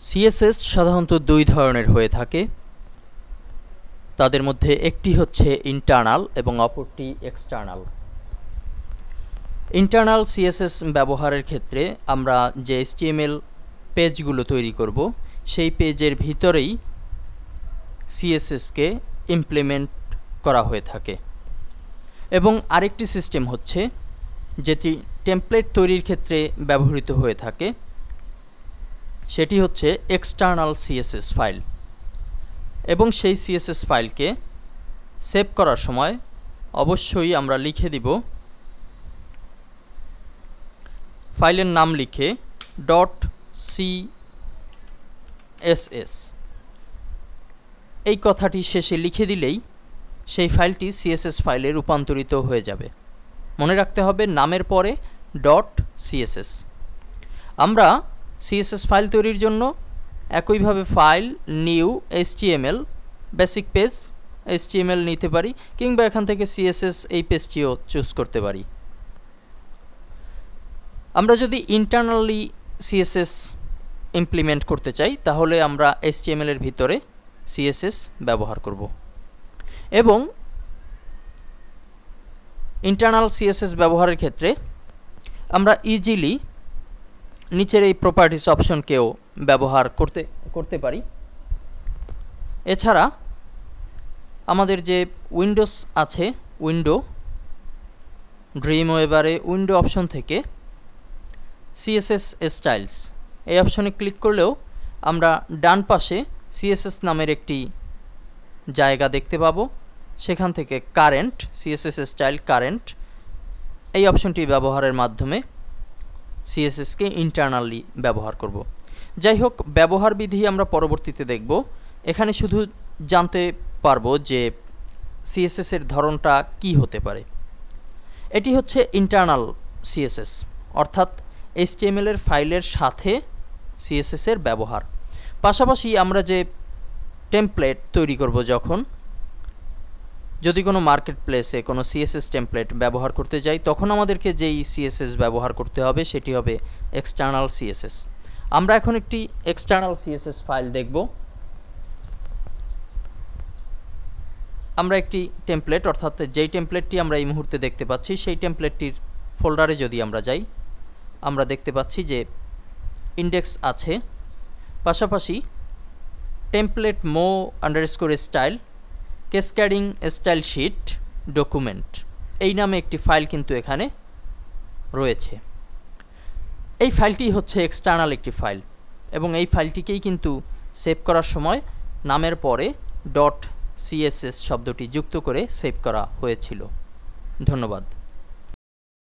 CSS সাধারণত দুই ধরনের হয়ে থাকে। তাদের মধ্যে একটি হচ্ছে ইন্টারনাল এবং অপরটি এক্সটার্নাল। ইন্টারনাল সিএসএস ব্যবহারের ক্ষেত্রে আমরা যে এইচটিএমএল পেজগুলো তৈরি করব সেই পেজের ভিতরেই সিএসএসকে ইমপ্লিমেন্ট করা হয়ে থাকে। এবং আরেকটি সিস্টেম হচ্ছে যেটি টেমপ্লেট তৈরির ক্ষেত্রে ব্যবহৃত হয়ে থাকে, সেটি হচ্ছে এক্সটার্নাল সিএসএস ফাইল। এবং সেই সিএসএস ফাইলকে সেভ করার সময় অবশ্যই আমরা লিখে দিব, ফাইলের নাম লিখে .css এই কথাটি শেষে লিখে দিলেই সেই ফাইলটি সিএসএস ফাইলে রূপান্তরিত হয়ে যাবে। মনে রাখতে হবে নামের পরে .css। আমরা সিএসএস ফাইল তৈরির জন্য একইভাবে file new HTML basic page HTML নিতে পারি, কিংবা এখান থেকে সিএসএস এই পেজটিও চুজ করতে পারি। আমরা যদি ইন্টারনালি সিএসএস ইমপ্লিমেন্ট করতে চাই তাহলে আমরা এইচটিএমএল এর ভিতরে সিএসএস ব্যবহার করব। এবং ইন্টারনাল সিএসএস ব্যবহারের ক্ষেত্রে আমরা ইজিলি নিচের এই প্রপার্টিস অপশনকেও ব্যবহার করতে পারি। এছাড়া আমাদের যে উইন্ডোজ আছে, ড্রিমওয়েভারে উইন্ডো অপশন থেকে সিএসএস স্টাইলস এই অপশনে ক্লিক করলেও আমরা ডান পাশে সিএসএস নামের একটি জায়গা দেখতে পাবো। সেখান থেকে কারেন্ট সিএসএস স্টাইল কারেন্ট এই অপশনটি ব্যবহারের মাধ্যমে সিএসএসকে ইন্টারনালি ব্যবহার করব। যাই হোক, ব্যবহার বিধি আমরা পরবর্তীতে দেখব। এখানে শুধু জানতে পারবো যে সিএসএস এর ধরনটা কি হতে পারে। এটি হচ্ছে ইন্টারনাল সিএসএস, অর্থাৎ এইচটিএমএল এর ফাইলের সাথে সিএসএস এর ব্যবহার। পাশাপাশি আমরা যে টেমপ্লেট তৈরি করব, যদি কোনো মার্কেট প্লেসে কোনো সিএসএস টেমপ্লেট ব্যবহার করতে যাই তখন আমাদেরকে যেই সিএসএস ব্যবহার করতে হবে সেটি হবে এক্সটার্নাল সিএসএস। আমরা এখন একটি এক্সটার্নাল সিএসএস ফাইল দেখব। আমরা একটি টেমপ্লেট, অর্থাৎ যেই টেমপ্লেটটি আমরা এই মুহূর্তে দেখতে পাচ্ছি সেই টেমপ্লেটটির ফোল্ডারে যদি আমরা যাই আমরা দেখতে পাচ্ছি যে ইন্ডেক্স আছে, পাশাপাশি template mo_style cascading style sheet document এই নামে একটি ফাইল কিন্তু এখানে রয়েছে। এই ফাইলটি হচ্ছে এক্সটার্নাল একটি ফাইল এবং এই ফাইলটিকেই কিন্তু সেভ করার সময় নামের পরে .css শব্দটি যুক্ত করে সেভ করা হয়েছিল। ধন্যবাদ।